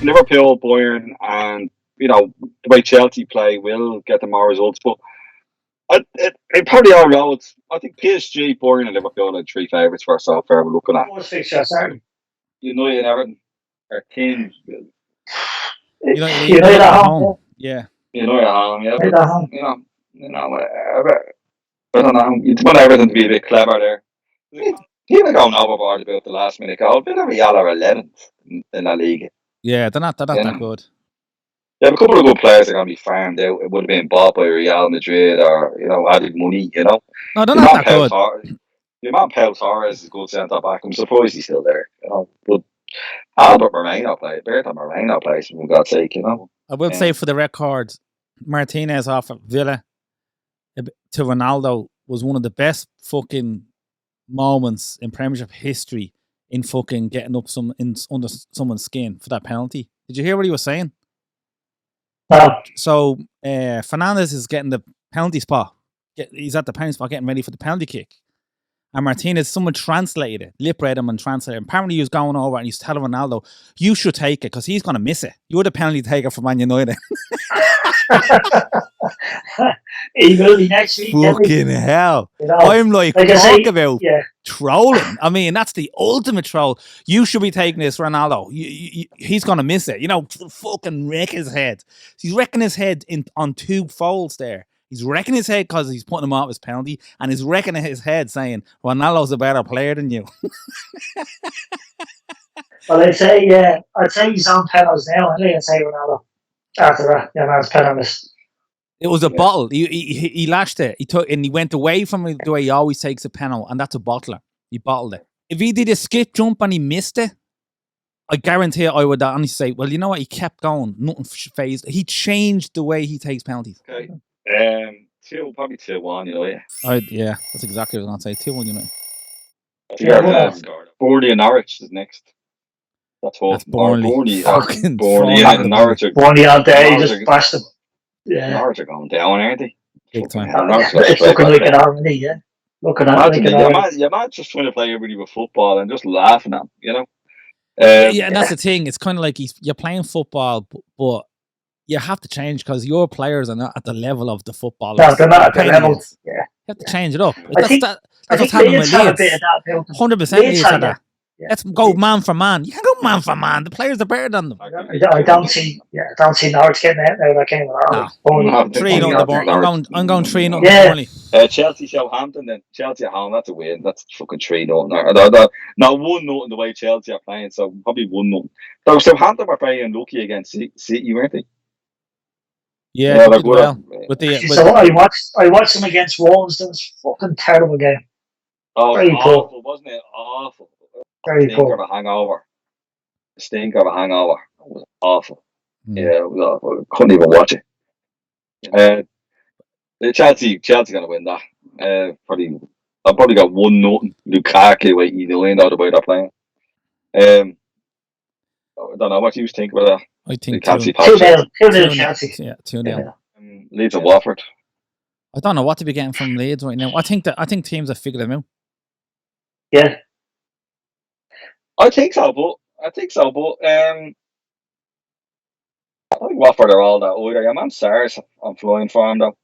Liverpool, Bayern, and the way Chelsea play will get them more results. But it probably all roads. I think PSG, Bayern, and Liverpool are three favourites for so far. We're looking at What's fixture, sorry? United and Everton are teams. United at home. Yeah. United at home, yeah. United But, at home. I don't know. You'd want Everton to be a bit clever there. People going overboard about the last minute goal. Villarreal are 11th in La Liga. Yeah, they're not that good. They have a couple of good players that are going to be farmed out. It would have been bought by Real Madrid or, added money, No, they're not that good. Your man Pau Torres is a good centre back. I'm surprised he's still there, But Albert Moreno plays, Bertrand Moreno plays, for God's sake, I will say for the record, Martinez off of Villa to Ronaldo was one of the best fucking moments in Premiership history in fucking getting up under someone's skin for that penalty. Did you hear what he was saying? So Fernandes is getting the penalty spot. He's at the penalty spot getting ready for the penalty kick. And Martinez, someone translated it, lip read him and translated it. Apparently he was going over and he's telling Ronaldo, you should take it because he's going to miss it. You're the penalty taker for Man United. He will be next week. Fucking hell. I'm like talk about trolling. I mean, that's the ultimate troll. You should be taking this, Ronaldo. He's going to miss it. Fucking wreck his head. He's wrecking his head on two folds there. He's wrecking his head because he's putting him off his penalty, and he's wrecking his head saying, Ronaldo's a better player than you. Well, I'd say he's on penalties now, and I'd say Ronaldo. After that, it's penalties. It was a bottle. He lashed it. He took and he went away from it the way he always takes a penalty, and that's a bottler. He bottled it. If he did a skip jump and he missed it, I guarantee I would honestly say, well, you know what? He kept going. Nothing phased. He changed the way he takes penalties. Okay. Probably 2-1, Yeah, that's exactly what I was going to say. 2-1, Burnley and Norwich is next. That's Burnley. Burnley and Norwich. Burnley all day, just bashed them. Yeah. Norwich are going down, aren't they? Big time. It's looking like it already, yeah. Looking at it. You're not just trying to play everybody with football and just laughing at them, and that's the thing. It's kind of like you're playing football, but you have to change because your players are not at the level of the football. No, they're not at the level. Yeah. You have to change it up. That's what's happening with Leeds. 100% Leeds had that. Let's go man for man. You can't go man for man. The players are better than them. I don't see Norwich getting out of that game at all. I'm going 3-0 Burnley. Chelsea Southampton then. Chelsea at home, that's a win. That's fucking 3-0. Now 1-0 in the way Chelsea are playing, so probably 1-0. So Southampton were playing unlucky against City, weren't they? Yeah, they did well. So I watched them against Wolves. That was a fucking terrible game. Oh, very awful, wasn't it? Awful. Very poor. Of a hangover. The stink of a hangover. It was awful. Yeah, it was awful. I couldn't even watch it. Chelsea gonna win that. I'll probably got 1-0 Lukaku way the way they're playing. I don't know what you think about that. I think 2-0 Chelsea. Yeah, 2-0. Leeds and Watford. I don't know what to be getting from Leeds right now. I think teams have figured them out. Yeah. I think so, but I think Watford are all that either. Yeah, man, Sars on flying for him though.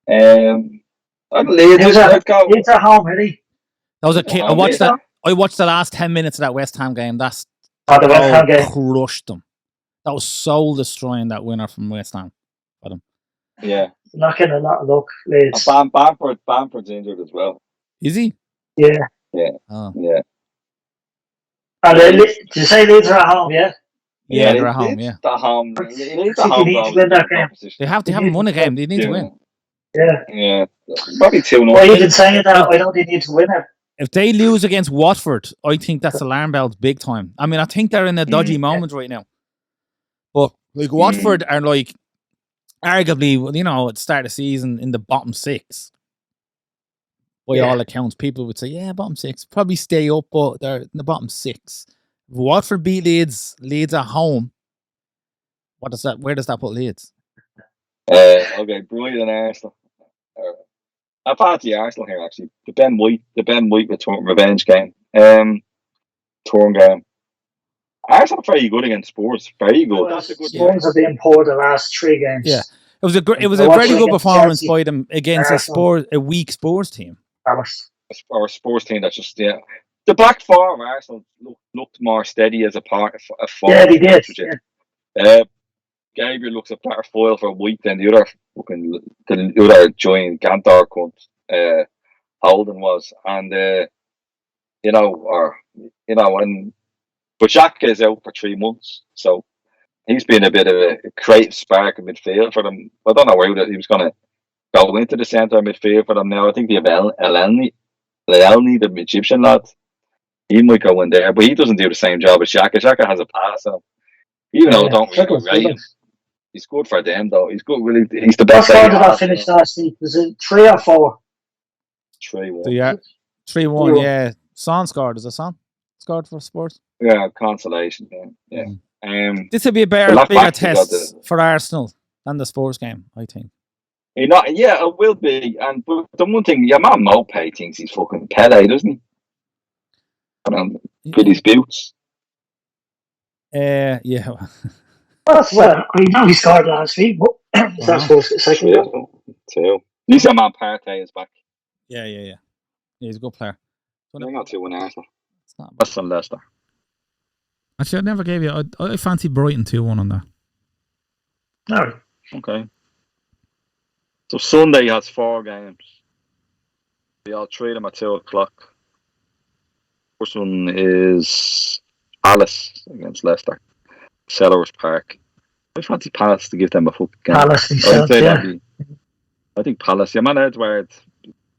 I believe Leeds at home, really. That was a kid. I watched the last 10 minutes of that West Ham game. The West Ham game crushed them. That was soul destroying, that winner from West Ham for them. Yeah, not getting a lot of luck. Leeds. Bamford's injured as well. Is he? Yeah. Yeah. Oh. Yeah. And did you say Leeds are at home? Yeah. Yeah, they're at home. Yeah. At home. They need to win that game. They haven't won a game. They need to win. Yeah. Yeah. Probably 2-0. Well, you can say that. I don't think they need to win it. If they lose against Watford, I think that's alarm bells big time. I mean, I think they're in a dodgy moment right now. But like Watford are like arguably, at the start of the season in the bottom 6. By all accounts, people would say, yeah, bottom 6. Probably stay up, but they're in the bottom 6. If Watford beat Leeds at home, where does that put Leeds? Okay, Brighton and Arsenal. I fancy Arsenal here actually. The Ben White return revenge game. Turn game. Arsenal are very good against Spurs. Very good. That's a good Spurs have been poor the last 3 games. Yeah. It was a very good performance by them against a weak Spurs team. Or a Spurs team that's just the back four of Arsenal looked more steady as a part of form. Yeah, they did. Gabriel looks a better foil for White than the other giant Gantar cunt Holden was, and but Xhaka is out for 3 months, so he's been a bit of a creative spark in midfield for them. I don't know where he was going to go into the centre of midfield for them now. I think they have Elneny, the Egyptian lad. He might go in there, but he doesn't do the same job as Xhaka. Xhaka has a pass on him. Even though I don't really rate him. He's good for them, though. He's good, really. He's the best. What score did that finish last week? Was it 3 or 4? 3-1. Yeah, 3-1. Yeah, Son scored. Is it Son scored for Spurs? Yeah, consolation. Yeah. This would be a bigger test for Arsenal than the Spurs game, I think. Yeah, it will be. But the one thing, your man Mopay thinks he's fucking Pele, doesn't he? With his boots. Yeah. Well, I know he scored last week, but that's supposed to second. 2. At least your man Partey is back. Yeah. He's a good player. They're not 2-1 Arsenal. West and Leicester. Actually, I never gave you. I fancy Brighton 2-1 on that. No. Okay. So Sunday has 4 games. They all 3 of them at 2 o'clock. First one is Palace against Leicester. Sellers Park. I fancy Palace to give them a fucking game. Palace themselves, I think Palace. Yeah, man, Edward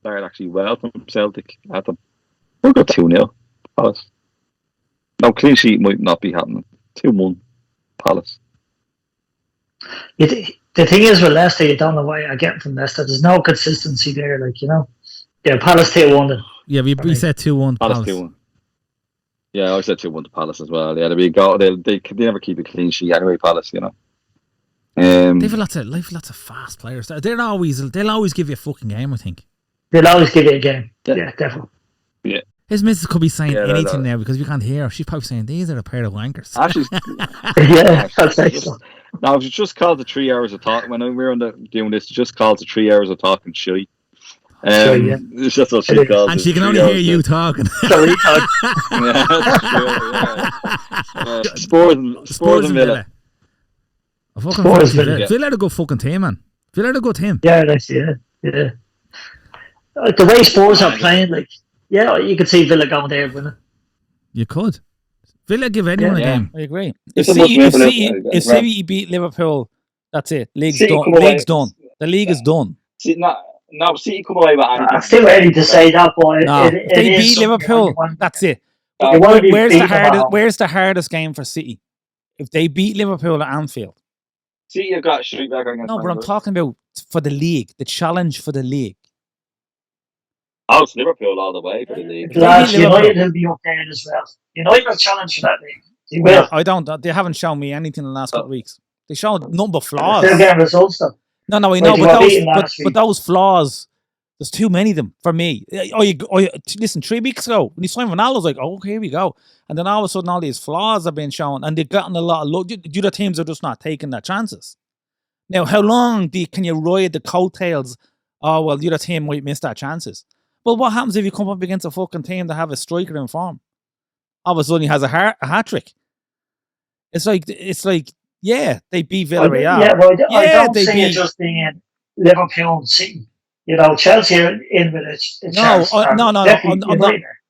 started actually well from Celtic at them. We'll go 2-0 Palace. No, clean sheet might not be happening. 2-1 Palace. The thing is with Leicester, you don't know what you're getting from Leicester. There's no consistency there, Yeah, Palace 2-1. Yeah, we said 2-1 Palace 2-1. Yeah, I said 2-1 to Palace as well. Yeah, they never keep a clean sheet anyway, Palace, They've lots of fast players. They'll always give you a fucking game, I think. They'll always give you a game. Yeah, definitely. Yeah. His missus could be saying anything now because we can't hear her. She's probably saying, these are a pair of wankers. Actually, I'd say so. No, it's just called the 3 hours of talking. When we were doing this, it's just called the 3 hours of talking shit. It's just what she calls and she can only hear you talking. Spurs and Villa. Villa are a good fucking team, man. Villa are a good team. Yeah, that's yeah. The way Spurs are playing, you could see Villa going there winning. You could. Villa give anyone a game. I agree. If City beat Liverpool, that's it. League's done. The league is done. No, City come away with anything. It's still early to say that, but if they beat Liverpool, that's it. Where's the hardest game for City? If they beat Liverpool at Anfield. City have got a street back against No, but I'm talking about for the league, the challenge for the league. Oh, it's Liverpool all the way for the league. United will be up there as well. United will challenge for that league. They will. I don't. They haven't shown me anything in the last couple of weeks. They showed number of flaws. They're getting results though. No, I know, but those flaws, there's too many of them for me. Listen, 3 weeks ago, when he signed Ronaldo, I was like, oh, here we go. And then all of a sudden, all these flaws have been shown, and they've gotten a lot of luck. The other teams are just not taking their chances. Now, how long can you ride the coattails? Oh, well, the other team might miss their chances. But what happens if you come up against a fucking team that have a striker in form? All of a sudden, he has a hat trick. It's like, yeah, they beat Villarreal. Yeah, well, I don't see it just being Liverpool and City. Chelsea are in with a chance.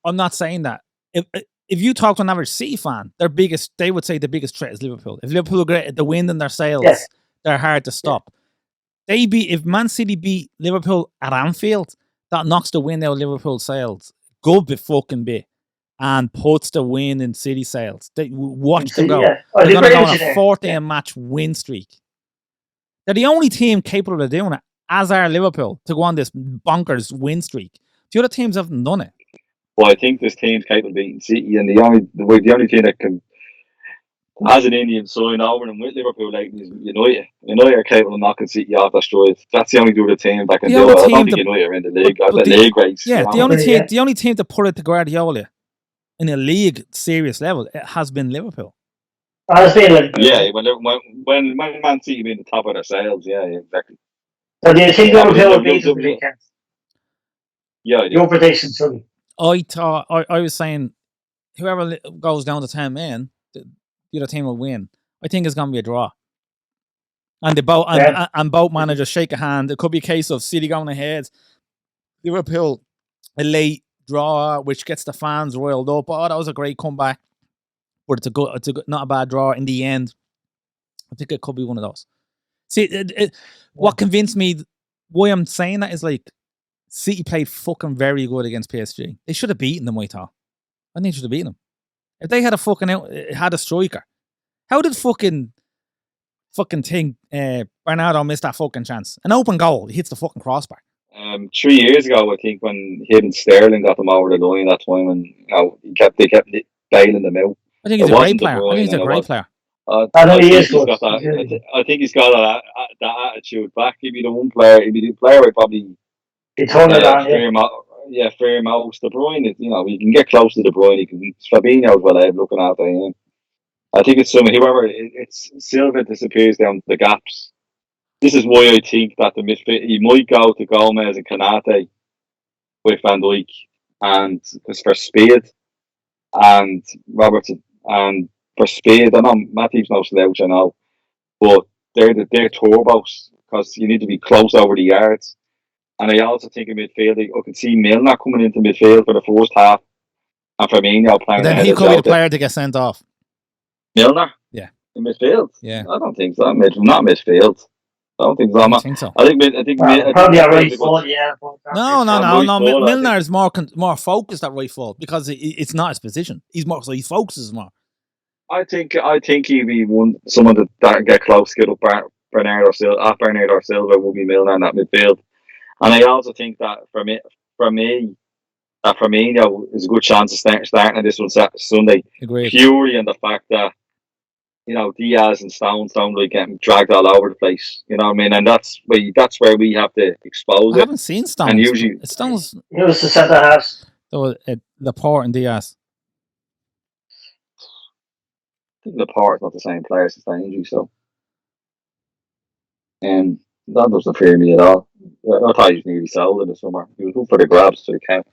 I'm not saying that. If you talk to an average City fan, they would say the biggest threat is Liverpool. If Liverpool get the wind in their sails, they're hard to stop. If Man City beat Liverpool at Anfield, that knocks the wind out of Liverpool's sails. Good bit fucking bit. And puts the win in City sails. Watch them go. They're going to go on a 14-match win streak. They're the only team capable of doing it, as are Liverpool, to go on this bonkers win streak. The other teams haven't done it. Well, I think this team's capable of beating City, and the only team that can, as an Indian, sign over and with Liverpool is United. United are capable of knocking City off their stride. That's the only other team that can do it. I don't think United are in the league. League race. Yeah, the only team to put it to Guardiola in a league serious level, it has been Liverpool. I was being like, Yeah, when Man City being the top of their sales, yeah, exactly. so do you think Yeah, Liverpool will beat them the weekend? Yeah, I do. Your prediction, Shuggy. I was saying whoever goes down to 10 men, the other team will win. I think it's going to be a draw. And both managers shake a hand. It could be a case of City going ahead, Liverpool a late draw, which gets the fans roiled up. Oh, that was a great comeback, but it's a good, not a bad draw in the end. I think it could be one of those. See, what convinced me why I'm saying that is like City played fucking very good against PSG. They should have beaten them, I thought. I think they should have beaten them. If they had a striker, how did fucking thing Bernardo missed that fucking chance? An open goal, he hits the fucking crossbar. 3 years ago, I think, when him and Sterling got them over the line that time, and they kept bailing them out. I think he's a great player. I think he's a great player. I know he think is he's good. got that. I think he's got that attitude back. He'd be the player I'd probably He turned it on, fair mouse. De Bruyne, you can get close to De Bruyne. Fabinho's well ahead looking after him. I think it's it's Silva disappears down the gaps. This is why I think that the midfield, he might go to Gomez and Kanate with Van Dijk and for speed and Robertson and for speed. I know Matip's no slouch, I know, but they're turbos because you need to be close over the yards. And I also think in midfield, I could see Milner coming into midfield for the first half and Firmino playing But then ahead he of could be the Jota. player to get sent off. Milner? Yeah. In midfield? Yeah. I don't think so. Not midfield. I don't think so. I think so. I think probably a right foot, yeah. No. Full, Milner is more focused at right foot because it's not his position. He's more, so he focuses more. I think he'd be someone that get close, get up Bernardo Silva will be Milner in that midfield. And I also think that for me, that Firmino is a good chance of starting this one Sunday. Agreed. Purely in the fact that Diaz and Stones don't like getting dragged all over the place. You know what I mean? And that's where we have to expose it. I haven't seen Stones. And usually Stones. He was the centre half. So Laporte and Diaz. I think Laporte's not the same player since that injury, so that doesn't fear me at all. I thought he was nearly sold in the summer. He was good for the grabs, so he came.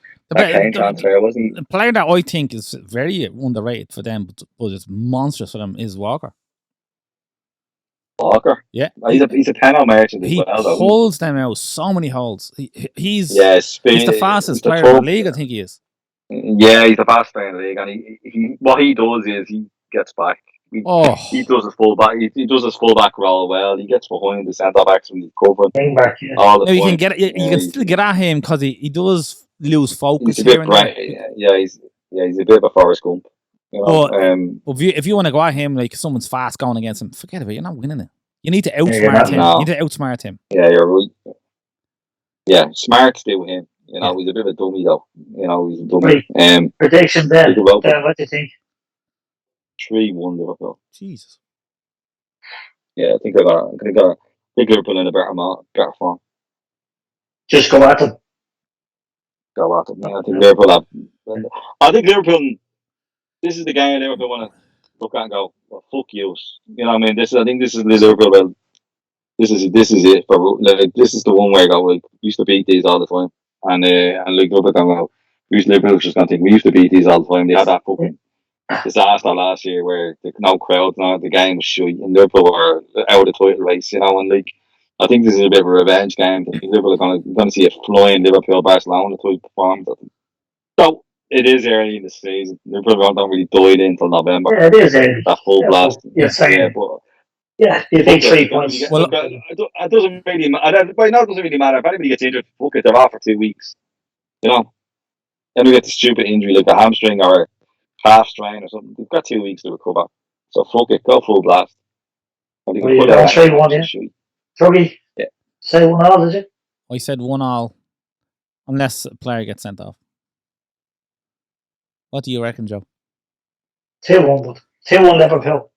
Transfer, wasn't the player that I think is very underrated for them, but it's monstrous for them is Walker. Walker, yeah, he's a 10 merchant as well. He pulls them out so many holes. He's the fastest player in the league. I think he is. Yeah, he's the fastest player in the league, and he what he does is he gets back. He does his full back. He does his full back role well. He gets behind the centre backs when he's covering. All the you can get you can still get at him because he does lose focus he's a bit bright. Yeah, he's a bit of a Forrest Gump. If you want to go at him like someone's fast going against him, forget about it. You're not winning it. You need to outsmart him. No. You need to outsmart him. Yeah, you're right. Yeah, smart to do with him. He's a bit of a dummy though. He's a dummy. Prediction then. What do you think? 3-1 Liverpool. Jesus. Yeah, I think Liverpool in a better form. Just go at them. Go at them. Yeah, I think Liverpool have. I think Liverpool. This is the game Liverpool want to look at and go, well, fuck you. You know what I mean? I think this is Liverpool. Well, this is it for this is the one where I go. We used to beat these all the time, and like Liverpool can go. Liverpool just gonna think we used to beat these all the time. They had that fucking disaster last year where no crowd, the game was shit, and Liverpool were out of the title race. And I think this is a bit of a revenge game. I think Liverpool are going to see a flying Liverpool Barcelona type performance. So it is early in the season. Liverpool don't really die in until November. Yeah, it is early. That full blast. You think 3 points. Well, it doesn't really matter. By now, it doesn't really matter. If anybody gets injured, fuck it, they're off for 2 weeks. Then we get the stupid injury like a hamstring or a calf strain or something. They've got 2 weeks to recover. So fuck it, go full blast. You got 3-1, yeah? Shuggy? Yeah. Say 1-1, did you? I said 1-1, unless a player gets sent off. What do you reckon, Joe? 2-1, but 2-1 Liverpool.